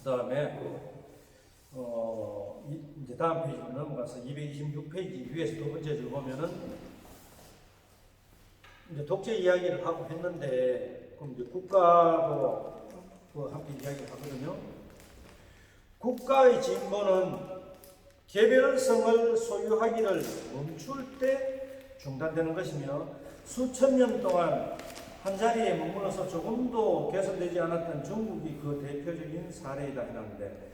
다음에 이제 다음 페이지로 넘어가서 226페이지 위에서 두 번째 줄 보면은 이제 독재 이야기를 하고 했는데, 그럼 이제 국가도 함께 이야기를 하거든요. 국가의 진보는 개별성을 소유하기를 멈출 때 중단되는 것이며, 수천 년 동안 한 자리에 머물러서 조금도 개선되지 않았던 중국이 그 대표적인 사례이다 했는데,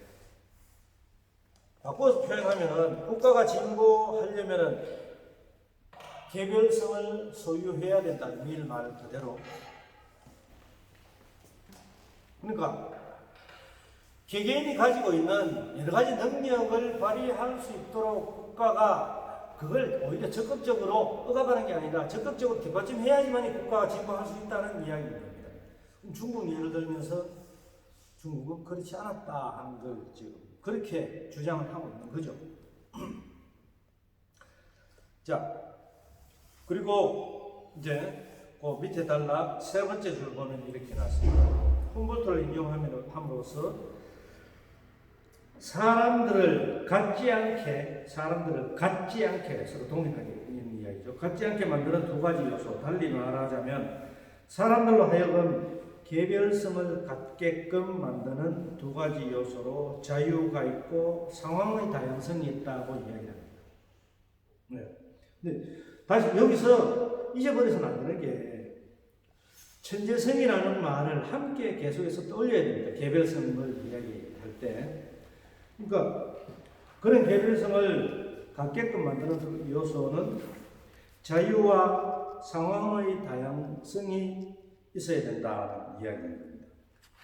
바꿔서 표현하면은 국가가 진보하려면은 개별성을 소유해야 된다. 밀 말 그대로. 그러니까 개개인이 가지고 있는 여러 가지 능력을 발휘할 수 있도록 국가가 그걸 오히려 적극적으로 억압하는 게 아니라 적극적으로 뒷받침해야지만 국가가 진보할 수 있다는 이야기인 겁니다. 중국 예를 들면서 중국은 그렇지 않았다 하는 걸 지금 그렇게 주장을 하고 있는 거죠. 자, 그리고 이제 그 밑에 단락 세 번째 줄 보면 이렇게 나왔습니다. 훔볼트를 인용함으로써 사람들을 갖지 않게 서로 독립하게 있는 이야기죠. 갖지 않게 만드는 두 가지 요소. 달리 말하자면 사람들로 하여금 개별성을 갖게끔 만드는 두 가지 요소로 자유가 있고 상황의 다양성이 있다고 이야기합니다. 네. 근데 다시 여기서 잊어버려서는 안 되는 게 천재성이라는 말을 함께 계속해서 떠올려야 됩니다. 개별성을 이야기할 때. 그러니까 그런 개별성을 갖게끔 만드는 요소는 자유와 상황의 다양성이 있어야 된다는 이야기입니다.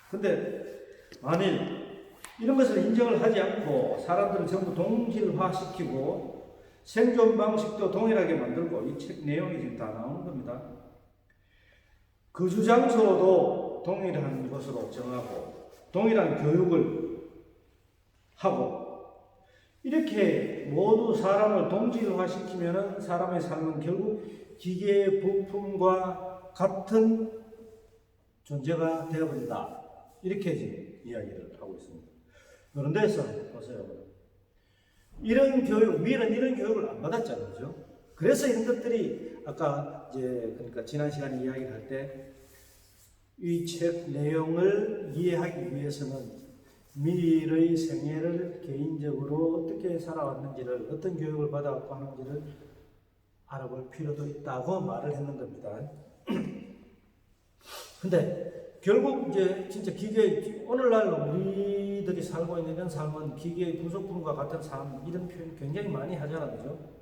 근데 만일 이런 것을 인정을 하지 않고 사람들을 전부 동질화시키고 생존 방식도 동일하게 만들고, 이 책 내용이 지금 다 나오는 겁니다. 거주 장소도 동일한 것으로 정하고 동일한 교육을 하고, 이렇게 모두 사람을 동질화시키면은 사람의 삶은 결국 기계의 부품과 같은 존재가 되어버린다. 이렇게 지금 이야기를 하고 있습니다. 그런 데서 보세요. 이런 교육, 밀은 이런 교육을 안 받았잖아요. 그죠? 그래서 이런 것들이 아까 그러니까 지난 시간에 이야기를 할 때 이 책 내용을 이해하기 위해서는 밀의 생애를 개인적으로 어떻게 살아왔는지를, 어떤 교육을 받아왔고 하는지를 알아볼 필요도 있다고 말을 했는 겁니다. 근데 결국 진짜 오늘날 우리들이 살고 있는 이런 삶은 기계의 부속품과 같은 삶, 이런 표현 굉장히 많이 하잖아요. 그죠?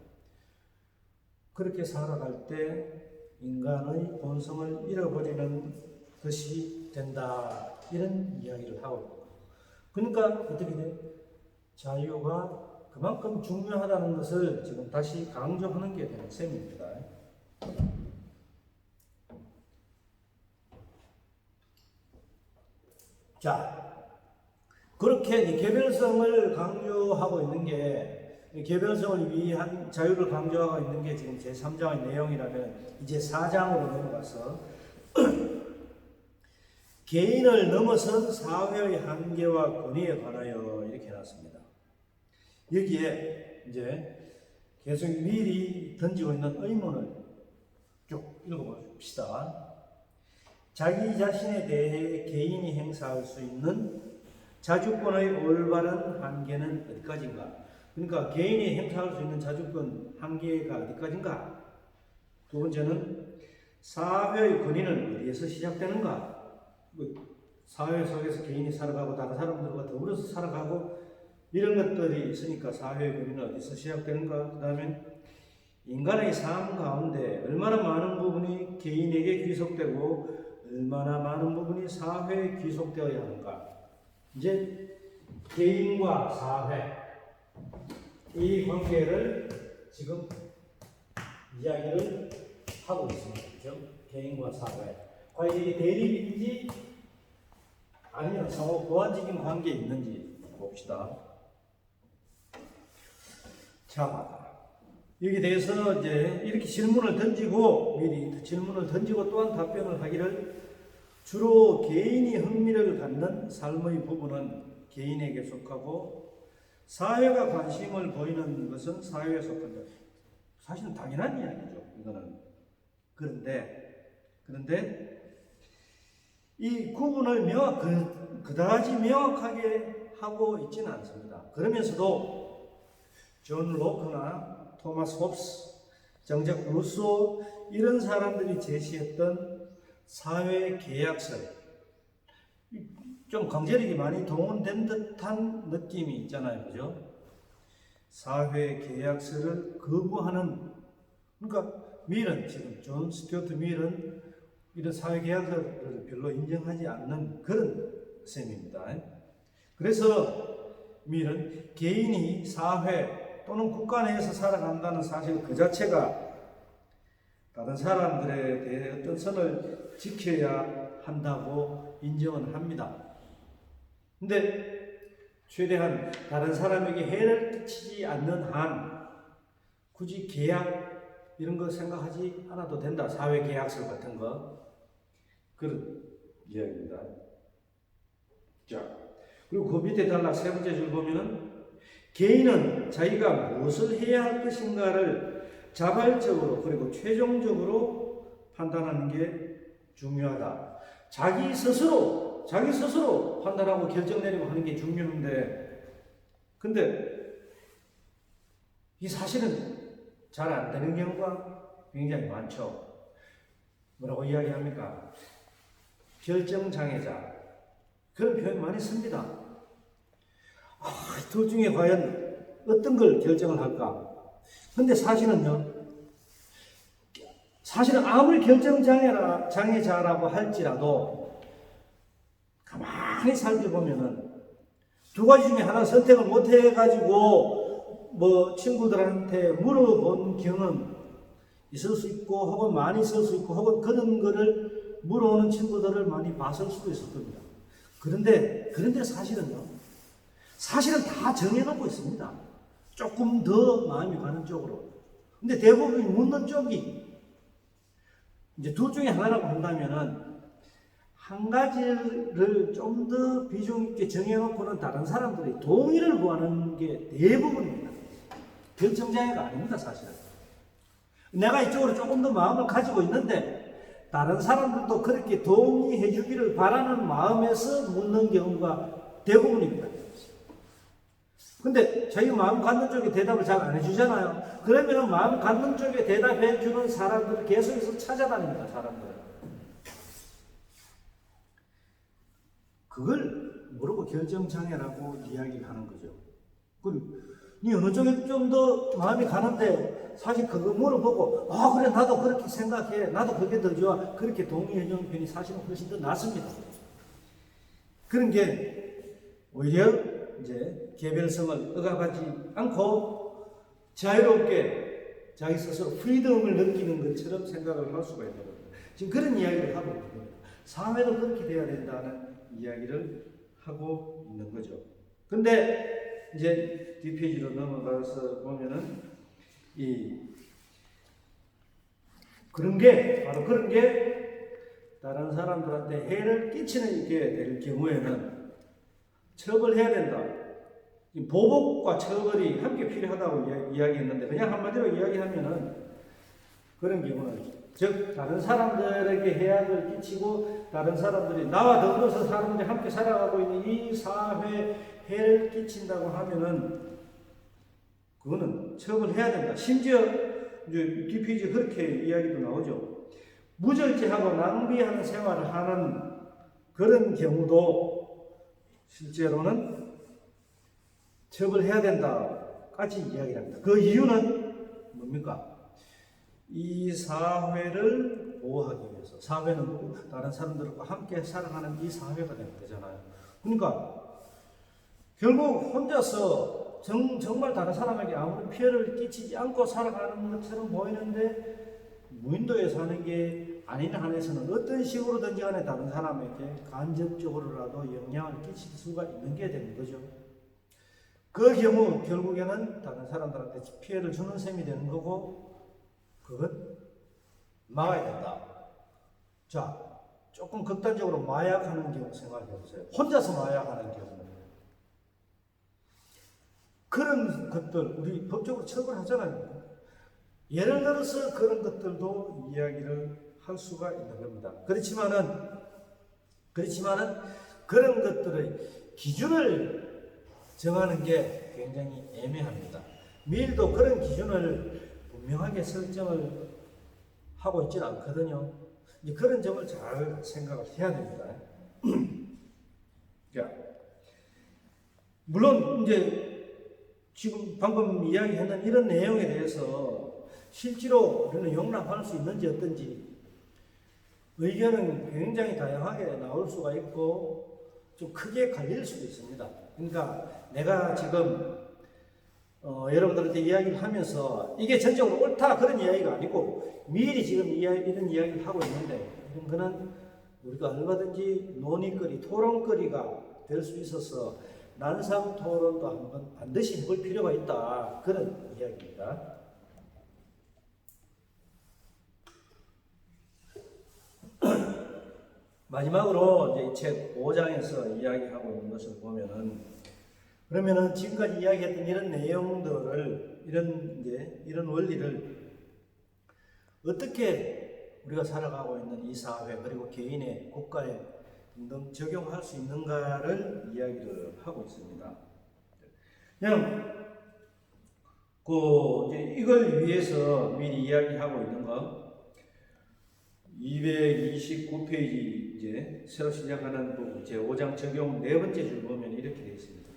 그렇게 살아갈 때 인간의 본성을 잃어버리는 것이 된다. 이런 이야기를 하고 있고. 그러니까 어떻게 돼요? 자유가 그만큼 중요하다는 것을 지금 다시 강조하는 게 되는 셈입니다. 자, 그렇게 개별성을 강조하고 있는 게, 개별성을 위한 자유를 강조하고 있는 게 지금 제3장의 내용이라면, 이제 4장으로 넘어가서 개인을 넘어선 사회의 한계와 권위에 관하여 이렇게 해놨습니다. 여기에 이제 계속 미리 던지고 있는 의문을 쭉 읽어봅시다. 자기 자신에 대해 개인이 행사할 수 있는 자주권의 올바른 한계는 어디까지인가? 그러니까 개인이 행사할 수 있는 자주권 한계가 어디까지인가? 두 번째는 사회의 권위는 어디에서 시작되는가? 사회 속에서 개인이 살아가고 다른 사람들과 더불어서 살아가고 이런 것들이 있으니까 사회의 권위는 어디서 시작되는가? 그 다음에 인간의 삶 가운데 얼마나 많은 부분이 개인에게 귀속되고 얼마나 많은 부분이 사회에 귀속되어야 하는가? 이제 개인과 사회 이 관계를 지금 이야기를 하고 있습니다. 그렇죠? 개인과 사회. 과연 이게 대립인지 아니면 상호 보완적인 관계에 있는지 봅시다. 자, 여기에 대해서 이제 이렇게 질문을 던지고 미리 질문을 던지고 또한 답변을 하기를 주로 개인이 흥미를 갖는 삶의 부분은 개인에게 속하고 사회가 관심을 보이는 것은 사회에 속한다. 사실은 당연한 이야기죠. 이거는. 그런데 이 구분을 그다지 명확하게 하고 있지는 않습니다. 그러면서도 존 로크나 토마스 홉스, 정작 루소 이런 사람들이 제시했던 사회 계약설, 좀 강제력이 많이 동원된 듯한 느낌이 있잖아요, 그죠? 사회 계약서를 거부하는, 그러니까 밀은 지금 존 스튜어트 밀은 이런 사회 계약서를 별로 인정하지 않는 그런 셈입니다. 그래서 밀은 개인이 사회 또는 국가 내에서 살아간다는 사실 그 자체가 다른 사람들에 대해 어떤 선을 지켜야 한다고 인정을 합니다. 근데 최대한 다른 사람에게 해를 끼치지 않는 한 굳이 계약 이런 거 생각하지 않아도 된다. 사회 계약서 같은 거. 그런 이야기입니다. 자, 그리고 그 밑에 단락 세 번째 줄 보면은 개인은 자기가 무엇을 해야 할 것인가를 자발적으로 그리고 최종적으로 판단하는 게 중요하다. 자기 스스로 판단하고 결정 내리고 하는 게 중요한데, 근데 이 사실은 잘 안 되는 경우가 굉장히 많죠. 뭐라고 이야기합니까? 결정장애자. 그런 표현 많이 씁니다. 둘 중에 과연 어떤 걸 결정을 할까? 근데 사실은 아무리 결정장애자라고 할지라도 가만히 살펴보면은 두 가지 중에 하나 선택을 못 해가지고 뭐 친구들한테 물어본 경험 있을 수 있고 혹은 많이 있을 수 있고 혹은 그런 거를 물어오는 친구들을 많이 봤을 수도 있을 겁니다. 그런데 사실은 다 정해놓고 있습니다. 조금 더 마음이 가는 쪽으로. 근데 대부분이 묻는 쪽이 이제 둘 중에 하나라고 한다면은 한 가지를 좀 더 비중 있게 정해놓고는 다른 사람들이 동의를 구하는 게 대부분입니다. 결정장애가 아닙니다, 사실은. 내가 이쪽으로 조금 더 마음을 가지고 있는데 다른 사람들도 그렇게 동의해 주기를 바라는 마음에서 묻는 경우가 대부분입니다. 근데 자기가 마음 갖는 쪽에 대답을 잘 안 해주잖아요. 그러면 마음 갖는 쪽에 대답해 주는 사람들을 계속해서 찾아다닙니다, 사람들은. 그걸 모르고 결정장애라고 이야기를 하는 거죠. 니 어느 쪽에 좀 더 마음이 가는데 사실 그거 물어보고 그래 나도 그렇게 생각해. 나도 그게 더 좋아. 그렇게 동의해 주는 편이 사실은 훨씬 더 낫습니다. 그런 게 오히려 이제 개별성을 억압하지 않고 자유롭게 자기 스스로 프리덤을 느끼는 것처럼 생각을 할 수가 있는 겁니다. 지금 그런 이야기를 하고 있는 겁니다. 사회도 그렇게 돼야 된다는 이야기를 하고 있는 거죠. 근데 이제 뒷페이지로 넘어가서 보면은 그런 게 다른 사람들한테 해를 끼치는 게 될 경우에는 처벌해야 된다. 보복과 처벌이 함께 필요하다고 이야기했는데 그냥 한마디로 이야기하면은 그런 경우는 즉 다른 사람들에게 해악을 끼치고 다른 사람들이 나와 더불어서 사람들이 함께 살아가고 있는 이 사회에 해를 끼친다고 하면은 그거는 처벌해야 된다. 심지어 이제 DPG 그렇게 이야기도 나오죠. 무절제하고 낭비하는 생활을 하는 그런 경우도 실제로는 처벌해야 된다까지 이야기를 합니다. 그 이유는 뭡니까? 이 사회를 보호하기 위해서. 사회는 다른 사람들과 함께 살아가는 이 사회가 되는 거잖아요. 그러니까 결국 혼자서 정말 다른 사람에게 아무런 피해를 끼치지 않고 살아가는 것처럼 보이는데 무인도에 사는 게 아닌 한에서는 어떤 식으로든지 간에 다른 사람에게 간접적으로라도 영향을 끼칠 수가 있는 게 되는 거죠. 그 경우 결국에는 다른 사람들한테 피해를 주는 셈이 되는 거고 그건 막아야 된다. 자, 조금 극단적으로 마약하는 경우 생각해 보세요. 혼자서 마약하는 경우. 그런 것들 우리 법적으로 처벌하잖아요. 예를 들어서 그런 것들도 이야기를 할 수가 있는 겁니다. 그렇지만은 그런 것들의 기준을 정하는 게 굉장히 애매합니다. 미일도 그런 기준을 분명하게 설정을 하고 있지는 않거든요. 이제 그런 점을 잘 생각을 해야 됩니다. 자, 물론 이제 지금 방금 이야기했는 이런 내용에 대해서 실제로 우리는 용납할 수 있는지 어떤지 의견은 굉장히 다양하게 나올 수가 있고 좀 크게 갈릴 수도 있습니다. 그러니까 내가 지금 여러분들한테 이야기를 하면서 이게 전적으로 옳다 그런 이야기가 아니고 미리 지금 이런 이야기를 하고 있는데 이런 거는 우리가 얼마든지 논의거리, 토론거리가 될 수 있어서 난상 토론도 한번 반드시 해볼 필요가 있다 그런 이야기입니다. 마지막으로 이제 책 5장에서 이야기하고 있는 것을 보면은 그러면은 지금까지 이야기했던 이런 내용들을 이런 원리를 어떻게 우리가 살아가고 있는 이 사회 그리고 개인의 국가에 등등 적용할 수 있는가를 이야기를 하고 있습니다. 그냥 이제 이걸 위해서 미리 이야기하고 있는 거 229페이지 이제 새로 시작하는 부분 제5장 적용 네 번째 줄 보면 이렇게 되어 있습니다.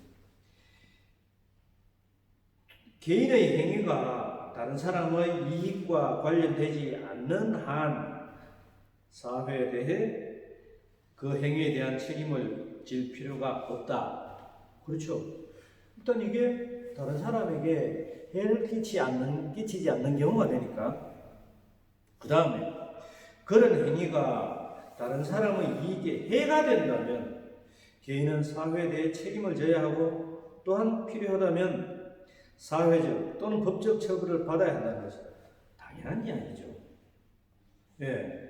개인의 행위가 다른 사람의 이익과 관련되지 않는 한 사회에 대해 그 행위에 대한 책임을 질 필요가 없다. 그렇죠. 일단 이게 다른 사람에게 해를 끼치지 않는 경우가 되니까 그 다음에 그런 행위가 다른 사람의 이익에 해가 된다면 개인은 사회에 대해 책임을 져야 하고 또한 필요하다면 사회적 또는 법적 처벌을 받아야 한다는 것은 당연한 이야기죠. 예.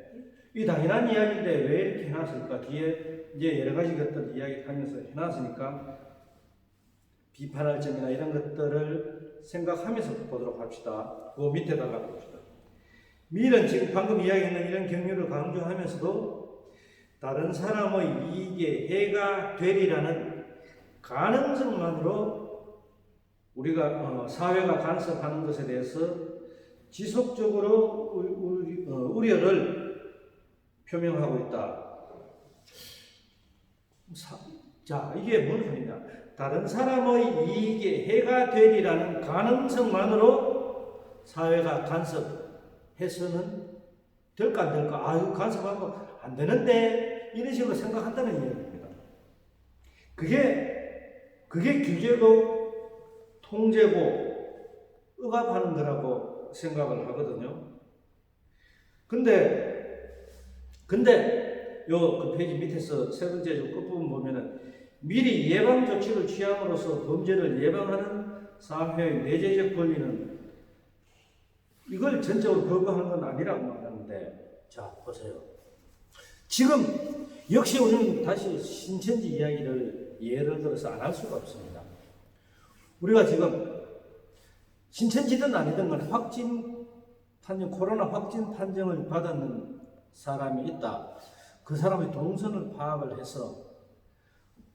이 당연한 이야기인데 왜 이렇게 해놨을까? 뒤에 이제 여러 가지 것들 이야기하면서 해놨으니까 비판할 점이나 이런 것들을 생각하면서 보도록 합시다. 그 밑에다가 봅시다. 미일은 지금 방금 이야기했는 이런 경륜을 강조하면서도 다른 사람의 이익에 해가 되리라는 가능성만으로 우리가 사회가 간섭하는 것에 대해서 지속적으로 우려를 표명하고 있다. 자, 이게 뭔 소리냐? 다른 사람의 이익에 해가 되리라는 가능성만으로 사회가 간섭해서는 될까 안 될까? 이거 간섭하면 안 되는데 이런 식으로 생각한다는 이야기입니다. 그게 규제고 통제고 억압하는 거라고 생각을 하거든요. 근데 그 페이지 밑에서 세 번째 끝부분 보면은 미리 예방 조치를 취함으로써 범죄를 예방하는 사회의 내재적 권리는 이걸 전적으로 거부하는 건 아니라고 말하는데, 자 보세요. 지금 역시 우리는 다시 신천지 이야기를 예를 들어서 안 할 수가 없습니다. 우리가 지금 신천지든 아니든 간에 코로나 확진 판정을 받았는 사람이 있다. 그 사람의 동선을 파악을 해서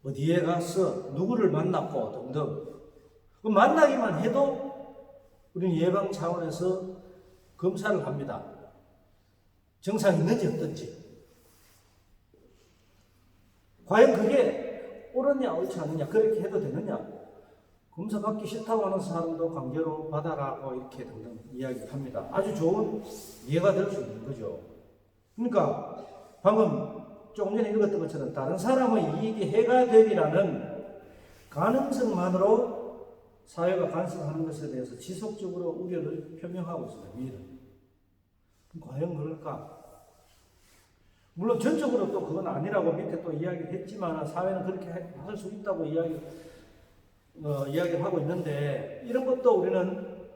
어디에 가서 누구를 만났고 등등 만나기만 해도 우리는 예방 차원에서 검사를 합니다. 증상이 있는지 어떤지. 과연 그게 옳으냐 옳지 않느냐 그렇게 해도 되느냐. 검사 받기 싫다고 하는 사람도 강제로 받아라고 이렇게 등등 이야기합니다. 아주 좋은 이해가 될 수 있는 거죠. 그러니까 방금 조금 전에 읽었던 것처럼 다른 사람의 이익이 해가 되리라는 가능성만으로 사회가 간섭하는 것에 대해서 지속적으로 우려를 표명하고 있습니다. 미일은. 과연 그럴까? 물론 전적으로 또 그건 아니라고 밑에 또 이야기를 했지만 사회는 그렇게 할 수 있다고 이야기를 하고 있는데 이런 것도 우리는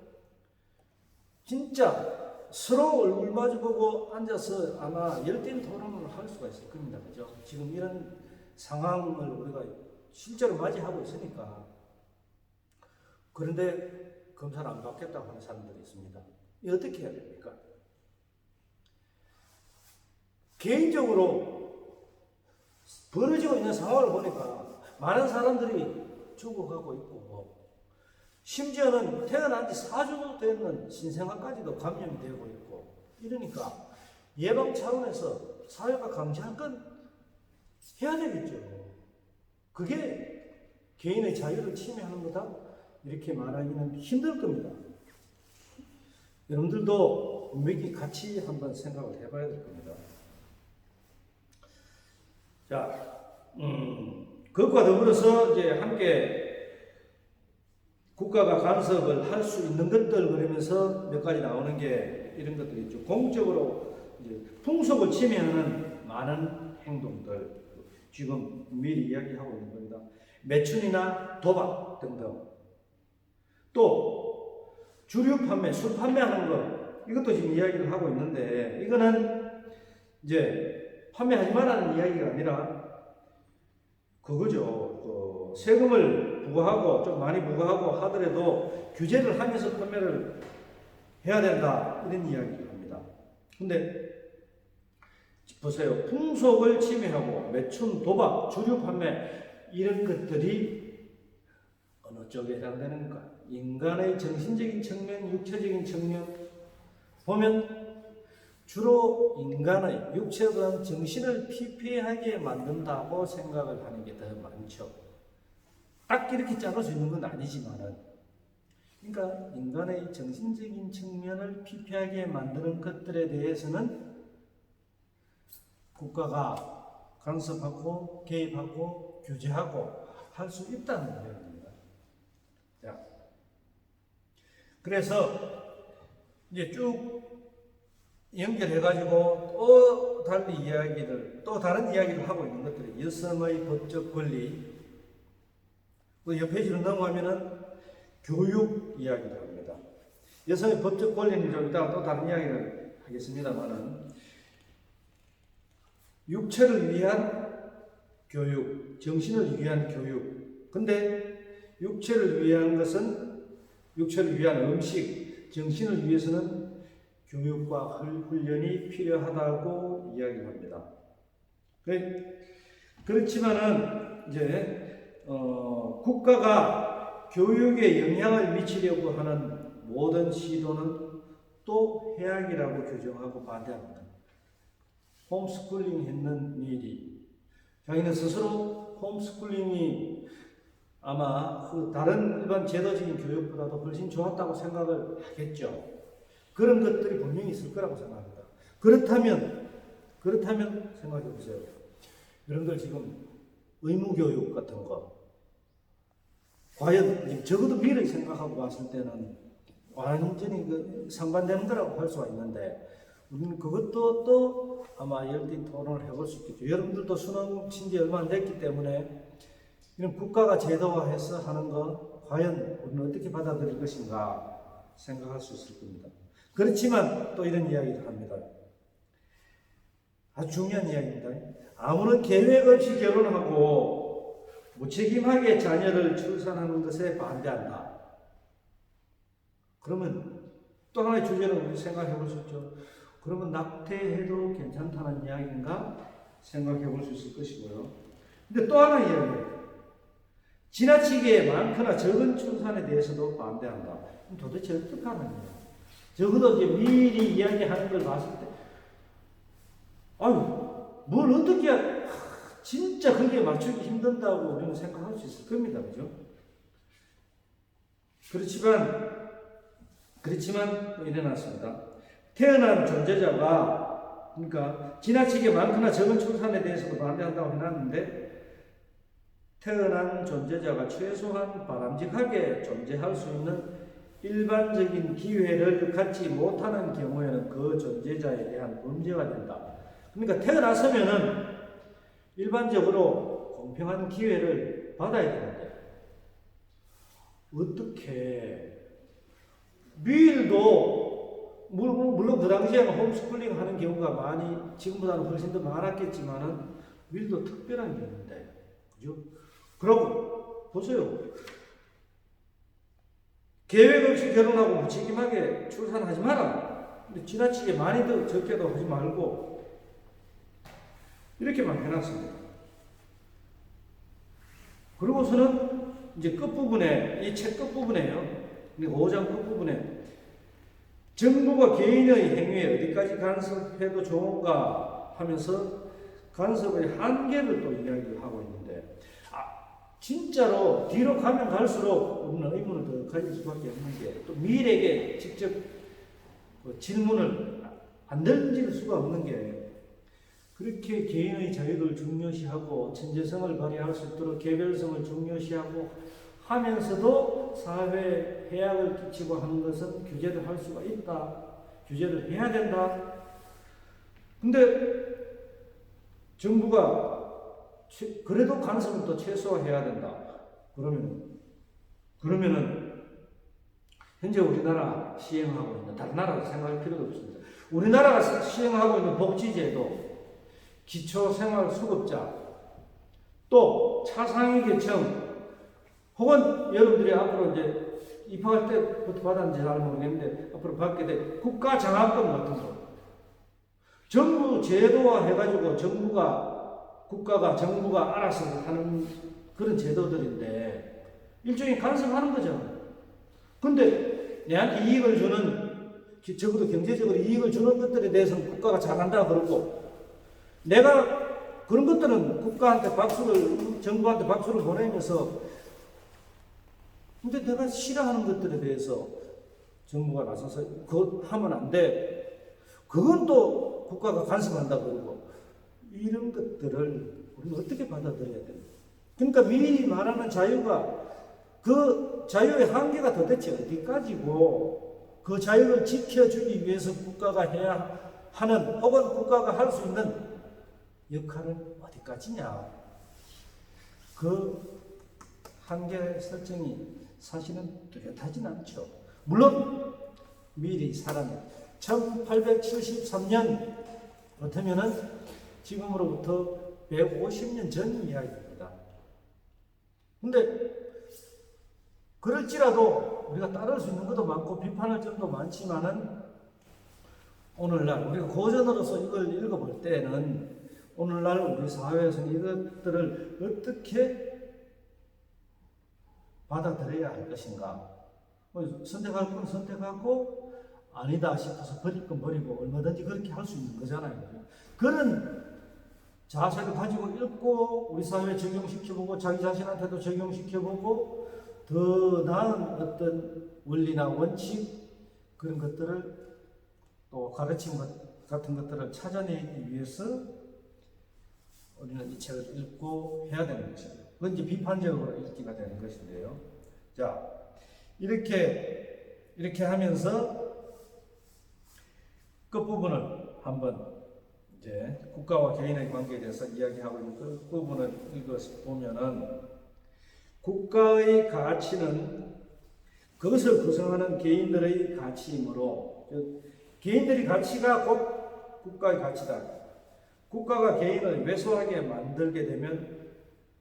진짜 서로 얼굴 마주보고 앉아서 아마 열띤 토론을 할 수가 있을 겁니다. 그죠? 지금 이런 상황을 우리가 실제로 맞이하고 있으니까 그런데 검사를 안 받겠다고 하는 사람들이 있습니다. 이 어떻게 해야 됩니까? 개인적으로 벌어지고 있는 상황을 보니까 많은 사람들이 죽어가고 있고, 심지어는 태어난 지 4주 되는 신생아까지도 감염이 되고 있고, 이러니까 예방 차원에서 사회가 강제할 건 해야 되겠죠. 그게 개인의 자유를 침해하는 거다? 이렇게 말하기는 힘들 겁니다. 여러분들도 분명히 같이 한번 생각을 해봐야 될 겁니다. 자, 그것과 더불어서 이제 함께 국가가 간섭을 할 수 있는 것들 그러면서 몇 가지 나오는 게 이런 것들이 있죠. 공적으로 이제 풍속을 침해하는 많은 행동들, 지금 미리 이야기하고 있는 겁니다. 매춘이나 도박 등등. 또 주류 판매, 술 판매하는 거, 이것도 지금 이야기를 하고 있는데, 이거는 이제 판매하지 말라는 이야기가 아니라 그거죠. 세금을 부과하고 좀 많이 부과하고 하더라도 규제를 하면서 판매를 해야 된다, 이런 이야기를 합니다. 근데 보세요. 풍속을 침해하고 매춘, 도박, 주류 판매, 이런 것들이 어느 쪽에 해당되는가? 인간의 정신적인 측면, 육체적인 측면 보면 주로 인간의 육체보다는 정신을 피폐하게 만든다고 생각을 하는 게 더 많죠. 딱 이렇게 자를 수 있는 건 아니지만은, 그러니까 인간의 정신적인 측면을 피폐하게 만드는 것들에 대해서는 국가가 간섭하고 개입하고 규제하고 할 수 있다는 이야기입니다. 자, 그래서 이제 쭉 연결해가지고 또 달리 이야기를, 또 다른 이야기를 하고 있는 것들이 여성의 법적 권리, 그 옆 페이지로 넘어가면은 교육 이야기를 합니다. 여성의 법적 권리는 좀 이따가 또 다른 이야기를 하겠습니다만은, 육체를 위한 교육, 정신을 위한 교육. 근데 육체를 위한 것은, 육체를 위한 음식, 정신을 위해서는 교육과 훈련이 필요하다고 이야기를 합니다. 그렇지만은 이제 국가가 교육에 영향을 미치려고 하는 모든 시도는 또 해악이라고 규정하고 반대합니다. 홈스쿨링 했는 미리 자기는 스스로 홈스쿨링이 아마 그 다른 일반 제도적인 교육보다도 훨씬 좋았다고 생각을 하겠죠. 그런 것들이 분명히 있을 거라고 생각합니다. 그렇다면 생각해 보세요. 여러분들 지금 의무교육 같은 거, 과연 적어도 미래를 생각하고 봤을 때는 완전히 그 상반되는 거라고 할 수가 있는데, 우리는 그것도 또 아마 열띤 토론을 해볼 수 있겠죠. 여러분들도 수능 친지 얼마 안 됐기 때문에 이런 국가가 제도화해서 하는 거 과연 우리는 어떻게 받아들일 것인가 생각할 수 있을 겁니다. 그렇지만 또 이런 이야기를 합니다. 아주 중요한 이야기입니다. 아무런 계획 없이 결혼하고 무책임하게 자녀를 출산하는 것에 반대한다. 그러면 또 하나의 주제는 우리 생각해 볼 수 있죠. 그러면 낙태해도 괜찮다는 이야기인가 생각해 볼 수 있을 것이고요. 근데 또 하나 이야기예요. 지나치게 많거나 적은 출산에 대해서도 반대한다. 그럼 도대체 어떻게 하는 거예요? 적어도 이제 미리 이야기하는 걸 봤을 때, 아유, 뭘 어떻게 진짜 거기에 맞추기 힘든다고 우리는 생각할 수 있을 겁니다. 그죠? 그렇지만 또 일어났습니다. 태어난 존재자가, 그러니까 지나치게 많거나 적은 출산에 대해서도 반대한다고 해놨는데, 태어난 존재자가 최소한 바람직하게 존재할 수 있는 일반적인 기회를 갖지 못하는 경우에는 그 존재자에 대한 범죄가 된다. 그러니까 태어났으면은 일반적으로 공평한 기회를 받아야 되는데, 어떻게 미일도 물론 그 당시에는 홈스쿨링 하는 경우가 많이, 지금보다는 훨씬 더 많았겠지만은 미일도 특별한 경우인데, 그죠? 그러고 보세요. 계획 없이 결혼하고 무책임하게 출산하지 마라. 근데 지나치게 많이도 적게도 하지 말고 이렇게만 해놨습니다. 그러고서는 이제 끝부분에, 이 책 끝부분에요. 5장 끝부분에 정부가 개인의 행위에 어디까지 간섭해도 좋은가 하면서 간섭의 한계를 또 이야기를 하고 있는데, 진짜로 뒤로 가면 갈수록 우리는 의문을 더 가질 수밖에 없는 게, 또 미일에게 직접 질문을 안 던질 수가 없는 게, 그렇게 개인의 자유를 중요시하고 천재성을 발휘할 수 있도록 개별성을 중요시하고 하면서도 사회에 해악을 끼치고 하는 것은 규제를 할 수가 있다. 규제를 해야 된다. 근데 정부가 그래도 간섭을 또 최소화해야 된다. 그러면은 현재 우리나라 시행하고 있는, 다른 나라도 생각할 필요도 없습니다. 우리나라가 시행하고 있는 복지제도, 기초생활수급자, 또 차상위 계층, 혹은 여러분들이 앞으로 이제 입학할 때부터 받았는지 잘 모르겠는데 앞으로 받게 될 국가장학금 같은 거, 정부 제도화 해가지고 정부가 알아서 하는 그런 제도들인데 일종의 간섭하는 거죠. 근데 내한테 이익을 주는, 적어도 경제적으로 이익을 주는 것들에 대해서는 국가가 잘한다 그러고, 내가 그런 것들은 정부한테 박수를 보내면서, 근데 내가 싫어하는 것들에 대해서 정부가 나서서 그거 하면 안 돼, 그건 또 국가가 간섭한다 그러고, 이런 것들을 우리는 어떻게 받아들여야 됩니까? 그러니까 미리 말하는 자유가, 그 자유의 한계가 도대체 어디까지고, 그 자유를 지켜주기 위해서 국가가 해야 하는, 혹은 국가가 할 수 있는 역할은 어디까지냐. 그 한계 설정이 사실은 뚜렷하진 않죠. 물론 미리 사람이 1873년 그렇다면은 지금으로부터 150년 전 이야기입니다. 근데 그럴지라도 우리가 따를 수 있는 것도 많고 비판할 점도 많지만은, 오늘날 우리가 고전으로서 이걸 읽어볼 때는 오늘날 우리 사회에서는 이것들을 어떻게 받아들여야 할 것인가, 선택할 건 선택하고 아니다 싶어서 버릴 건 버리고 얼마든지 그렇게 할 수 있는 거잖아요. 그런 자세를 가지고 읽고 우리 사회에 적용시켜보고 자기 자신한테도 적용시켜보고 더 나은 어떤 원리나 원칙, 그런 것들을 또 가르침 같은 것들을 찾아내기 위해서 우리는 이 책을 읽고 해야 되는 것입니다. 그건 이제 비판적으로 읽기가 되는 것인데요. 자, 이렇게 하면서 끝부분을 한번 이제 국가와 개인의 관계에 대해서 이야기하고 있는 끝부분을 읽어서 보면은, 국가의 가치는 그것을 구성하는 개인들의 가치이므로, 개인들의 가치가 곧 국가의 가치다. 국가가 개인을 왜소하게 만들게 되면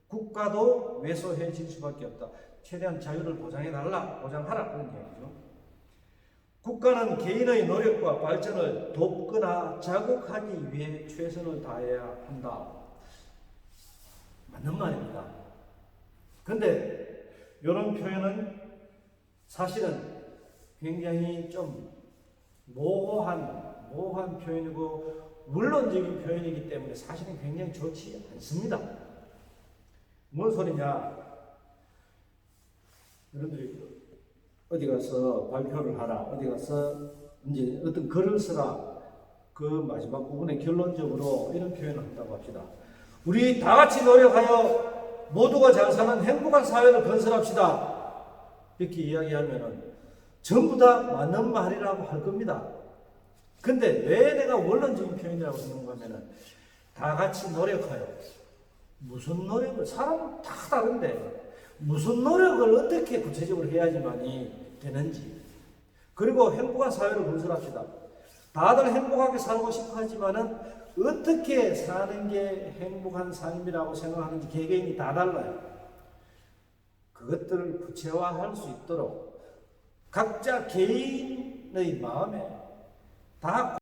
국가도 왜소해질 수밖에 없다. 최대한 자유를 보장하라 그런 얘기죠. 국가는 개인의 노력과 발전을 돕거나 자극하기 위해 최선을 다해야 한다. 맞는 말입니다. 근데 이런 표현은 사실은 굉장히 좀 모호한 표현이고 원론적인 표현이기 때문에 사실은 굉장히 좋지 않습니다. 뭔 소리냐? 여러분들이 어디 가서 발표를 하라, 어디 가서 이제 어떤 글을 쓰라, 그 마지막 부분에 결론적으로 이런 표현을 한다고 합시다. 우리 다 같이 노력하여 모두가 잘 사는 행복한 사회를 건설합시다. 이렇게 이야기하면은 전부 다 맞는 말이라고 할 겁니다. 근데 왜 내가 원론적인 표현이라고 생각하는 거면은, 다 같이 노력하여, 무슨 노력을, 사람은 다 다른데 무슨 노력을 어떻게 구체적으로 해야지만이 되는지, 그리고 행복한 사회를 건설합시다. 다들 행복하게 살고 싶어 하지만은 어떻게 사는 게 행복한 삶이라고 생각하는지 개개인이 다 달라요. 그것들을 구체화할 수 있도록 각자 개인의 마음에 다